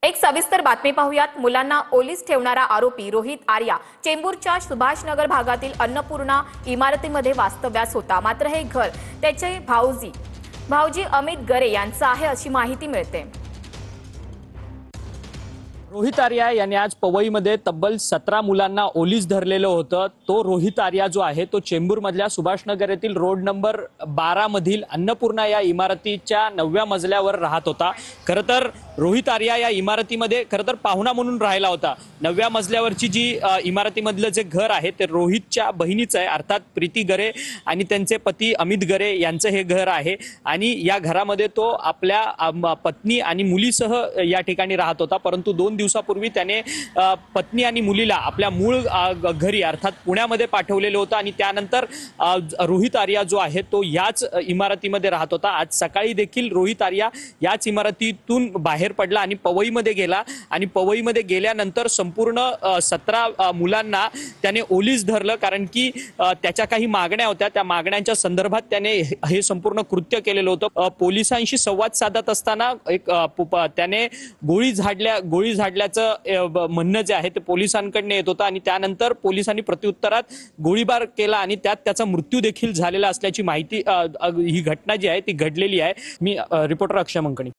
एक सविस्तर बातमी पाहूयात। मुलांना ओलीस ठेवणारा आरोपी रोहित आर्या चेंबूरच्या सुभाषनगर भागातील अन्नपूर्णा इमारतीमध्ये वास्तव्यास होता। मात्र हे घर त्याचे भाऊजी अमित गरे यांचं आहे अशी माहिती मिळते। रोहित आर्या यांनी आज पवईमध्ये तब्बल 17 मुलांना ओलीस धरलेलं होतं। तो रोहित आर्या जो आहे तो चेंबूर मधल्या सुभाषनगर येथील रोड नंबर 12 मधील अन्नपूर्णा या इमारतीच्या 9व्या मजल्यावर राहत होता। खरं तर रोहित आर्या या इमारतीमध्ये खरं तर पाहुणा म्हणून राहिला होता। 9व्या मजल्यावरची जी इमारतीमधलं जे घर आहे ते रोहितच्या बहिणीचं आहे, अर्थात प्रीती गरे आणि त्यांचे पती अमित गरे यांचं हे घर आहे। आणि या घरामध्ये तो आपल्या पत्नी आणि मुलीसह या ठिकाणी राहत होता। परंतु 2 दिवसापूर्वी त्याने पत्नी आणि मुलीला आपल्या मूळ घरी अर्थात पुण्यामध्ये पाठवलेलं होतं आणि त्यानंतर रोहित आर्या जो आहे तो याच इमारतीमध्ये राहत होता। आज सकाळी देखील रोहित आर्या याच इमारतीतून बाहेर पडला आणि पवईमध्ये गेला आणि पवईमध्ये गेल्यानंतर संपूर्ण 17 मुलांना त्याने ओलीस धरलं, कारण की त्याच्या काही मागण्या होत्या। त्या मागण्यांच्या संदर्भात त्याने हे संपूर्ण कृत्य केलेलं होतं। पोलिसांशी संवाद साधत असताना त्याने गोळी झाडल्याचं म्हणणं जे आहे ते पोलिसांकडून येत होतं आणि त्यानंतर पोलिसांनी प्रत्युत्तरात गोळीबार केला आणि त्यात त्याचा मृत्यू देखील झालेला असल्याची माहिती ही घटना जी आहे ती घडलेली आहे। मी रिपोर्टर अक्षय मंकणी।